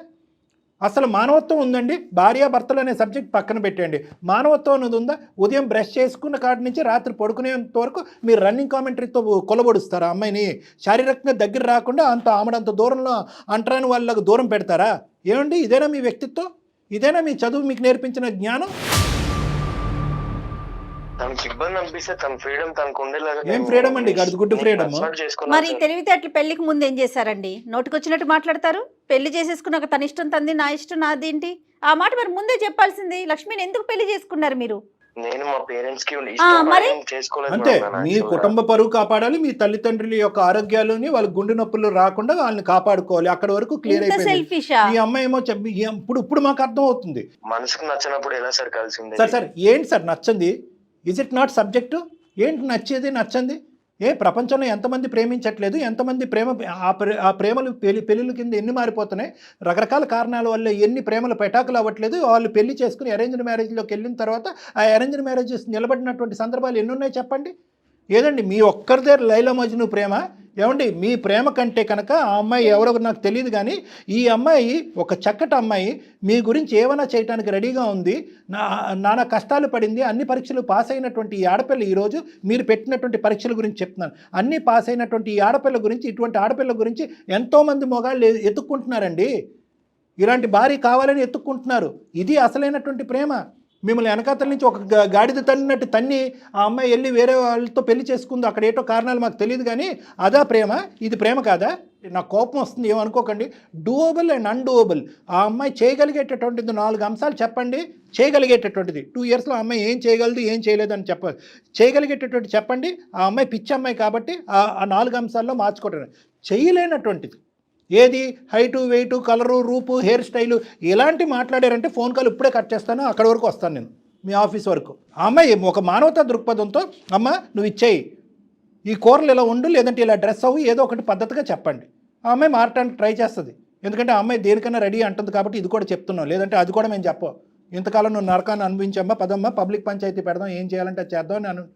అసలు మానవత్వం ఉందండి. భార్యాభర్తలు అనే సబ్జెక్ట్ పక్కన పెట్టండి. మానవత్వం అనేది ఉందా? ఉదయం బ్రష్ చేసుకున్న కాడి నుంచి రాత్రి పడుకునేంత వరకు మీరు రన్నింగ్ కామెంటరీతో కొలబడుస్తారా అమ్మాయిని? శారీరకంగా దగ్గర రాకుండా ఆమెడంత దూరంలో అంటరాని వాళ్ళకు దూరం పెడతారా? ఏమండి ఇదేనా మీ వ్యక్తిత్వం? ఇదేనా మీ చదువు మీకు నేర్పించిన జ్ఞానం? తనకి ఇబ్బంది అనిపిస్తే తన ఫ్రీడమ్ తనకు ఉండేలాగా ఏం ఫ్రీడమ్ అండి, గడుగుడ్డు ఫ్రీడమ్. మరి తెలివితేటలు పెళ్లికి ముందు ఏం చేశారండి? నోటికొచ్చినట్టు మాట్లాడతారు. పెళ్లి చేసేసుకున్నాక తన ఇష్టం తంది, నా ఇష్టం నాదేంటి? ఆ మాట మరి ముందే చెప్పాల్సింది. లక్ష్మిని ఎందుకు పెళ్లి చేసుకున్నారు మీరు? నేను మా పేరెంట్స్ కి మరి అంతే, మీ కుటుంబ పరువు కాపాడాలి, మీ తల్లిదండ్రుల యొక్క ఆరోగ్యాలని, వాళ్ళ గుండె నొప్పులు రాకుండా వాళ్ళని కాపాడుకోవాలి. అక్కడ వరకు క్లియర్ అయిపోయింది. సెల్ఫిషా? ఈ అమ్మాయి ఏమో ఇప్పుడు మాకు అర్థం అవుతుంది. మనసుకు నచ్చినప్పుడు ఎలా సార్ కలిసింది? సార్ ఏంటి సార్ నచ్చంది? Is it not subject? ఏంటి నచ్చేది నచ్చంది? ప్రపంచంలో ఎంతమంది ప్రేమించట్లేదు, ఎంతమంది ఆ ప్రేమలు పెళ్ళిళ్ళ కింద ఎన్ని మారిపోతున్నాయి, రకరకాల కారణాల వల్ల ఎన్ని ప్రేమలు పెటాకులు అవ్వట్లేదు. వాళ్ళు పెళ్లి చేసుకుని అరేంజ్డ్ మ్యారేజ్లోకి వెళ్ళిన తర్వాత ఆ అరేంజ్డ్ మ్యారేజెస్ నిలబడినటువంటి సందర్భాలు ఎన్ని ఉన్నాయి చెప్పండి. ఏదండి మీ ఒక్కరిదే లైలా మజ్ను ప్రేమ? ఏమండి మీ ప్రేమ కంటే కనుక ఆ అమ్మాయి ఎవరో నాకు తెలియదు, కానీ ఈ అమ్మాయి ఒక చక్కటి అమ్మాయి, మీ గురించి ఏమైనా చేయడానికి రెడీగా ఉంది. నానా కష్టాలు పడింది, అన్ని పరీక్షలు పాస్ అయినటువంటి ఈ ఆడపిల్ల ఈరోజు మీరు పెట్టినటువంటి పరీక్షల గురించి చెప్తున్నాను. అన్నీ పాస్ అయినటువంటి ఈ ఆడపిల్ల గురించి, ఇటువంటి ఆడపిల్ల గురించి ఎంతోమంది మొగాళ్ళు ఎత్తుక్కుంటున్నారండి. ఇలాంటి భార్య కావాలని ఎత్తుక్కుంటున్నారు. ఇది అసలైనటువంటి ప్రేమ. మిమ్మల్ని వెనకాతల నుంచి ఒక గాడిద తన్నినట్టు తన్ని ఆ అమ్మాయి వెళ్ళి వేరే వాళ్ళతో పెళ్లి చేసుకుంది. అక్కడ ఏటో కారణాలు మాకు తెలియదు, కానీ అదా ప్రేమ? ఇది ప్రేమ కాదా? నాకు కోపం వస్తుంది, ఏమనుకోకండి. Doable and undoable. ఆ అమ్మాయి చేయగలిగేటటువంటిది 4 అంశాలు చెప్పండి. చేయగలిగేటటువంటిది 2 ఇయర్స్లో ఆ అమ్మాయి ఏం చేయగలదు, ఏం చేయలేదని చేయగలిగేటటువంటి చెప్పండి. ఆ అమ్మాయి పిచ్చి అమ్మాయి కాబట్టి ఆ 4 అంశాల్లో మార్చుకోవటం. చేయలేనటువంటిది ఏది? హైటు, వెయిటు, కలరు, రూపు, హెయిర్ స్టైలు ఇలాంటి మాట్లాడారంటే ఫోన్ కాల్ ఇప్పుడే కట్ చేస్తాను. అక్కడ వరకు వస్తాను నేను, మీ ఆఫీస్ వరకు. ఆ అమ్మాయి ఒక మానవతా దృక్పథంతో, అమ్మ నువ్వు ఇచ్చేయి, ఈ కూరలు ఇలా ఉండు, లేదంటే ఇలా డ్రెస్ అవ్వు, ఏదో ఒకటి పద్ధతిగా చెప్పండి. ఆ అమ్మాయి మారటానికి ట్రై చేస్తుంది. ఎందుకంటే ఆ అమ్మాయి దేనికన్నా రెడీ అంటుంది కాబట్టి ఇది కూడా చెప్తున్నాం. లేదంటే అది కూడా మేము చెప్పం. ఇంతకాలం నువ్వు నరకాన్ని అనుభవించమ్మా, పదమ్మా పబ్లిక్ పంచాయతీ పెడదాం, ఏం చేయాలంటే అది చేద్దాం అని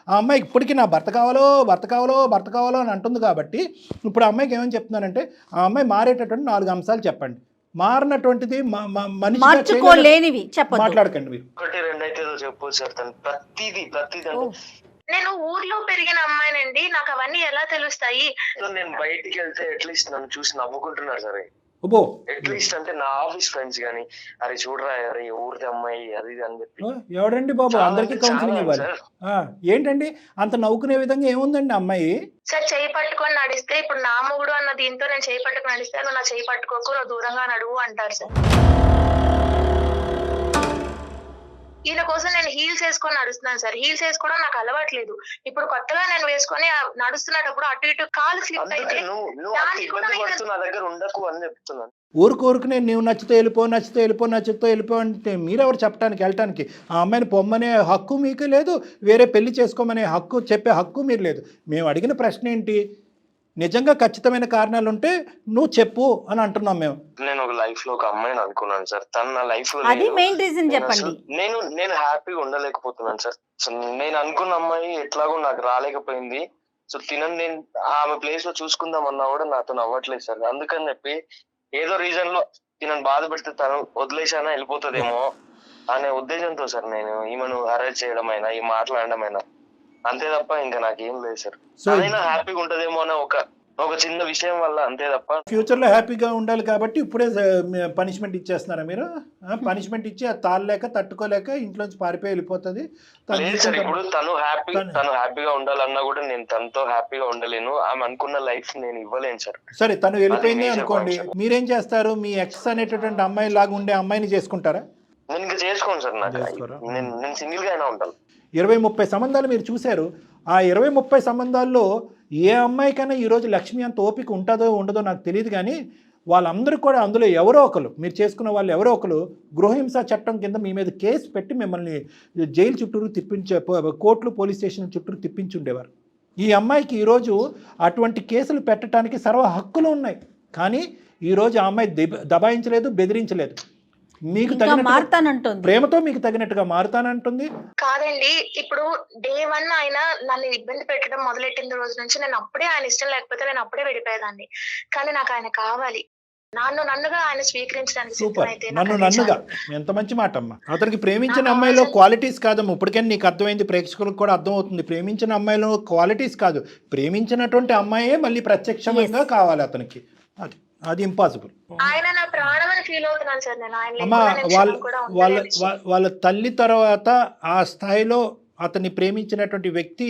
ఆ అమ్మాయి ఇప్పటికీ నా భర్త కావాలో అని అంటుంది. కాబట్టి ఇప్పుడు ఆ అమ్మాయికి ఏమని చెప్తున్నానంటే, ఆ అమ్మాయి మారేటటువంటి 4 అంశాలు చెప్పండి. మారినటువంటిది మనిషి మాట్లాడకండి మీరు. 1, 2 అయితే చెప్పు సార్. తను ప్రతిదీ నేను ఊర్లో పెరిగిన అమ్మాయినండి, నాకు అవన్నీ ఎలా తెలుస్తాయి? నేను బయటికి వెళ్తే అట్లీస్ట్ నన్ను చూసి నవ్వుకుంటున్నారు సరే. అట్లీస్ట్ అంటే నా ఆఫీస్ ఫ్రెండ్స్ గానీ, అరే చూడరా అరే ఊరిది అమ్మాయి అది అని చెప్పి. ఎవడండి బాబు అందరికీ కౌన్సిలింగ్ ఇవ్వాలి? ఏంటండి అంత నవ్వుకునే విధంగా ఏముందండి అమ్మాయి? సార్ చేయి పట్టుకొని నడిస్తే, ఇప్పుడు నా మొగుడు అన్న దీంతో నేను చేయి పట్టుకొని నడిస్తే, నువ్వు నా చేయి పట్టుకోకు, నువ్వు దూరంగా నడువు అంటారు సార్. ఈయన కోసం నేను హీల్స్ వేసుకొని నడుస్తున్నాను సార్. హీల్స్ వేసుకోవడం నాకు అలవాట్లేదు. ఇప్పుడు కొత్తగా నేను వేసుకొని నడుస్తున్నప్పుడు అటు ఇటు కాలు స్లిప్ అయితే ఊరుకు నేను నచ్చితే వెళ్ళిపో అంటే మీరెవరు చెప్పడానికి వెళ్ళటానికి? ఆ అమ్మాయిని పొమ్మనే హక్కు మీకు లేదు, వేరే పెళ్లి చేసుకోమనే హక్కు చెప్పే హక్కు మీరు లేదు. మేము అడిగిన ప్రశ్న ఏంటి? నిజంగా ఖచ్చితమైన కారణాలు ఉంటే నువ్వు చెప్పు అని అంటున్నాం మేము. నేను ఒక లైఫ్ లో ఒక అమ్మాయిని అనుకున్నాను సార్. తను నా లైఫ్ లో అది మెయిన్ రీజన్ చెప్పండి. నేను హ్యాపీగా ఉండలేకపోతున్నాను సార్. సో నేను అనుకున్న అమ్మాయి ఎట్లాగో నాకు రాలేకపోయింది. సో నేను ఆమె ప్లేస్ లో చూసుకుందాం అన్నా కూడా నాతో అవ్వట్లేదు సార్. అందుకని చెప్పి ఏదో రీజన్ లో తినని బాధ పెడితే తను వదిలేసానా వెళ్ళిపోతుందేమో అనే ఉద్దేశంతో సార్ నేను ఈమెను అరెస్ట్ చేయడం అయినా, ఈ మాట్లాడడం అయినా, అంతే తప్ప ఇంకా నాకేం లేదు సార్. అయినా హ్యాపీగా ఉంటదేమో అనే ఒక చిన్న విషయం వల్ల, అంతే తప్ప. ఫ్యూచర్ లో హ్యాపీగా ఉండాలి కాబట్టి ఇప్పుడే పనిష్మెంట్ ఇచ్చేస్తున్నారా మీరు? పనిష్మెంట్ ఇచ్చి తాళలేక తట్టుకోలేక ఇంట్లోంచి పారిపోయి వెళ్ళిపోతుంది. ఇప్పుడు తను హ్యాపీగా ఉండాలన్నా కూడా నేను తనతో హ్యాపీగా ఉండలేను. ఆమె అనుకున్న లైఫ్ నేను ఇవ్వలేను సార్. సరే తను వెళ్ళిపోయింది అనుకోండి, మీరేం చేస్తారు? మీ ఎక్స్ అనేటటువంటి అమ్మాయి లాగా ఉండే అమ్మాయిని చేసుకుంటారా? నేను ఇంకా చేసుకోను సార్. నేను సింగిల్ గా అయినా ఉంటాను. 20-30 సంబంధాలు మీరు చూశారు. ఆ 20-30 సంబంధాల్లో ఏ అమ్మాయికైనా ఈరోజు లక్ష్మి అంత ఓపిక ఉంటుందో ఉండదో నాకు తెలియదు, కానీ వాళ్ళందరూ కూడా అందులో ఎవరో ఒకరు, మీరు చేసుకున్న వాళ్ళు ఎవరో ఒకరు గృహహింస చట్టం కింద మీ మీద కేసు పెట్టి మిమ్మల్ని జైలు చుట్టూరు కోర్టులు పోలీస్ స్టేషన్ చుట్టూరు తిప్పించుండేవారు. ఈ అమ్మాయికి ఈరోజు అటువంటి కేసులు పెట్టడానికి సర్వ హక్కులు ఉన్నాయి, కానీ ఈరోజు ఆ అమ్మాయి దబాయించలేదు, బెదిరించలేదు. మీకు తగినట్టు ప్రేమతో మీకు తగినట్టుగా మారుతానంటుంది. కాదండి, ఇప్పుడు డే 1 ఆయన నన్ను ఇబ్బంది పెట్టడం మొదలెట్టిన రోజు నుంచి నేను అప్పుడే ఆయన ఇష్టం లేకపోతే నేను అప్పుడే వెళ్ళిపోయేదాన్ని. కానీ నాకు ఆయన కావాలి. నన్నుగా ఆయన స్వీకరించడానికి సిద్ధమైతే. నన్నుగా ఎంత మంచి మాట అమ్మా. అతనికి ప్రేమించిన అమ్మాయిలో క్వాలిటీస్ కాదమ్మా. ఇప్పటికైనా నీకు అర్థమైంది, ప్రేక్షకులకు కూడా అర్థం అవుతుంది. ప్రేమించిన అమ్మాయిలో క్వాలిటీస్ కాదు, ప్రేమించినటువంటి అమ్మాయే మళ్ళీ ప్రత్యక్షంగా కావాలి అతనికి. అది అది ఇంపాసిబుల్. ఆయన నా ప్రాణం అని ఫీల్ అవుతున్నాను సార్ నేను. ఆయన అమ్మా లేకుండా నేను వాళ్ళ క్షణం కూడా వాళ్ళ ఉండలేను. వా- వాళ్ళ తల్లి తర్వాత ఆ స్థాయిలో అతన్ని ప్రేమించినటువంటి వ్యక్తి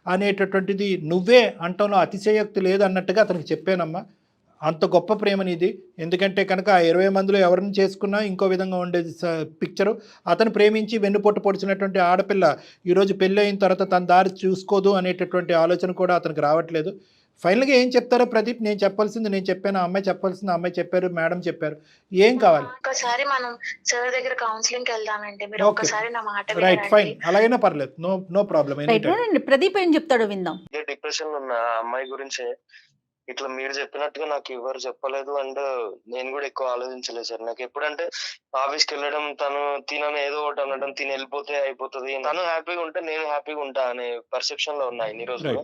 అనేటటువంటిది నువ్వే అంటంలో అతిశయోక్తి లేదు అన్నట్టుగా అతనికి చెప్పానమ్మా. అంత గొప్ప ప్రేమనిది. ఎందుకంటే కనుక ఆ 20 మందిలో ఎవరిని చేసుకున్నా ఇంకో విధంగా ఉండేది పిక్చరు. అతను ప్రేమించి వెన్నుపోటు పొడిచినటువంటి ఆడపిల్ల ఈరోజు పెళ్ళి అయిన తర్వాత తన దారి చూసుకోదు అనేటటువంటి ఆలోచన కూడా అతనికి రావట్లేదు. ఫైనల్గా ఏం చెప్తారో ప్రదీప్? నేను చెప్పాల్సింది నేను చెప్పాను, ఆ అమ్మాయి చెప్పాల్సింది ఆ అమ్మాయి చెప్పారు, మేడం చెప్పారు. ఏం కావాలి? ఒక్కసారి మనం సార్ దగ్గర కౌన్సిలింగ్ వెళ్దామండి. మీరు Okay. ఒక్కసారి నా మాట రైట్, వినండి. ఫైన్, అలాగైనా పర్లేదు, నో ప్రాబ్లం. రైట్ వినండి, ప్రదీప్ ఏం చెప్తాడో విందాం. డిప్రెషన్ లో ఉన్న ఆ అమ్మాయి గురించే ఇట్లా మీరు చెప్పినట్టుగా నాకు ఎవరు చెప్పలేదు. అండ్ నేను కూడా ఎక్కువ ఆలోచించలేదు సార్. నాకు ఎప్పుడంటే ఆఫీస్కి వెళ్ళడం, తినని ఏదో ఒకటి అనడం, తిని వెళ్ళిపోతే అయిపోతుంది, తను హ్యాపీగా ఉంటే నేను హ్యాపీగా ఉంటా అనే పర్సెప్షన్ లో ఉన్నా ఇన్ని రోజులు.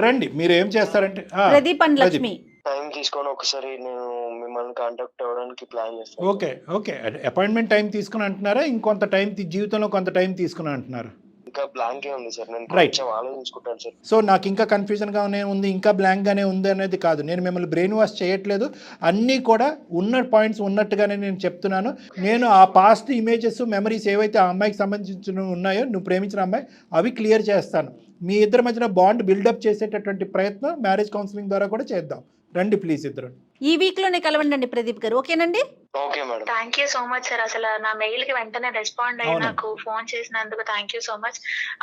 రండి, మీరు ఏం చేస్తారంటే ప్రదీప్ అండ్ లక్ష్మి టైం తీసుకొని ఒకసారి నేను మిమ్మల్ని కాంటాక్ట్ అవ్వడానికి ప్లాన్ చేస్తాను. ఓకే అపాయింట్మెంట్ టైం తీసుకుని అంటున్నారా? ఇంకొంత టైం జీవితంలో కొంత టైం తీసుకుని అంటున్నారా? ఇంకా బ్లాంక్ ఉంది సార్. నేను Right. కొంచెం ఆలోచించుకుంటాను సార్. సో నాకు ఇంకా కన్ఫ్యూజన్గానే ఉంది, ఇంకా బ్లాంక్గానే ఉంది అనేది కాదు. నేను మిమ్మల్ని బ్రెయిన్ వాష్ చేయట్లేదు. అన్నీ కూడా ఉన్న పాయింట్స్ ఉన్నట్టుగానే నేను చెప్తున్నాను. నేను ఆ పాస్ట్ ఇమేజెస్, మెమరీస్ ఏవైతే ఆ అమ్మాయికి సంబంధించిన ఉన్నాయో, నువ్వు ప్రేమించిన అమ్మాయి, అవి క్లియర్ చేస్తాను. మీ ఇద్దరి మధ్యన బాండ్ బిల్డప్ చేసేటటువంటి ప్రయత్నం మ్యారేజ్ కౌన్సిలింగ్ ద్వారా కూడా చేద్దాం. రండి ప్లీజ్ ఇద్దరు. ఈ వీక్ లోనే కలవండి ప్రదీప్ గారు, ఓకేనండి? Okay madam. Thank you so much sir. అసలు నా మెయిల్ కి వెంటనే రెస్పాండ్ అయ్యి అవునా? నాకు ఫోన్ చేసినందుకు థ్యాంక్ యూ సో మచ్.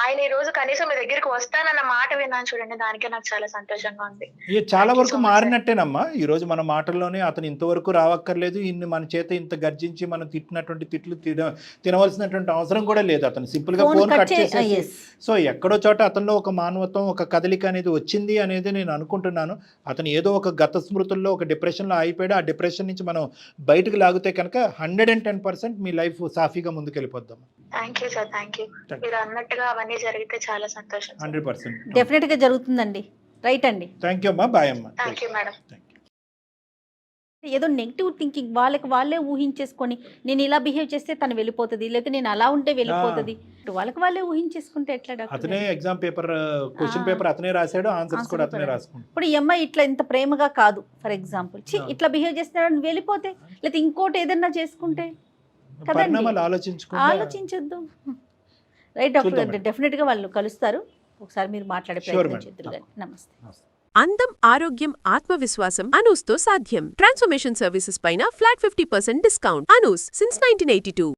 ఆయన ఈ రోజు కనీసం మీ దగ్గరికి వస్తానన్న మాట విన్నాను చూడండి, దానికే నాకు చాలా సంతోషంగా ఉంది. ఇది చాలా Thank you వరకు so much, మారినట్టేనమ్మా. ఈరోజు మన మాటల్లోనే అతను ఇంతవరకు రావక్కర్లేదు, ఇన్ని మన చేత ఇంత గర్జించి మనం తిట్టినటువంటి తిట్లు తినవలసినటువంటి అవసరం కూడా లేదు. అతను సింపుల్గా ఫోన్ కట్ చేసేసి, yes. సో ఎక్కడో చోట అతనిలో ఒక మానవత్వం, ఒక కదలిక అనేది వచ్చింది అనేది నేను అనుకుంటున్నాను. అతను ఏదో ఒక గత స్మృతుల్లో ఒక డిప్రెషన్లో అయిపోయాడు. ఆ డిప్రెషన్ నుంచి మనం బయటకు లాగితే కనుక 110% మీ లైఫ్ సాఫీగా ముందుకెళ్ళిపోద్దాం. Thank you sir, thank you. మీరు అన్నట్టుగా అవన్నీ జరిగితే చాలా సంతోషం. 100%. డెఫినెట్ గా జరుగుతుందండి. రైట్ అండి, థ్యాంక్ యూ అమ్మా, బాయ్ అమ్మా. Thank you madam. ఏదో నెగిటివ్ థింకింగ్ వాళ్ళే ఊహించేసుకొని నేను ఇలా బిహేవ్ చేస్తే తను వెళ్ళిపోతుంది, లేకపోతే నేను అలా ఉంటే వెళ్ళిపోతుంది, వాళ్ళే ఊహించేసుకుంటే ఎట్లా డాక్టర్ అతనే గారు? ఎగ్జామ్ పేపర్, క్వశ్చన్ పేపర్ అతనే రాశాడు, ఆన్సర్స్ కూడా అతనే రాసుకుంటాడు. ఇప్పుడు ఈ అమ్మాయి ఇట్లా ఇంత ప్రేమగా కాదు, ఫర్ ఎగ్జాంపుల్ ఇట్లా బిహేవ్ చేస్తున్నాడు వెళ్ళిపోతే, లేకపోతే ఇంకోటి ఏదన్నా చేసుకుంటే కదండి, పరిణామాలు ఆలోచించుకుంటా ఆలోచించొద్దు. రైట్ డాక్టర్ చూద్దాం గారు, మేడం. డెఫినెట్ గా వాళ్ళు కలుస్తారు. ఒకసారి మీరు మాట్లాడే Sure, ప్రయత్నం madam. చేద్దరు గారు. నమస్తే. అందం, ఆరోగ్యం, ఆత్మవిశ్వాసం అనూస్తో సాధ్యం. ట్రాన్స్ఫర్మేషన్ సర్వీసెస్ పైన ఫ్లాట్ 50% డిస్కౌంట్. అనూస్ సిన్స్ 1982.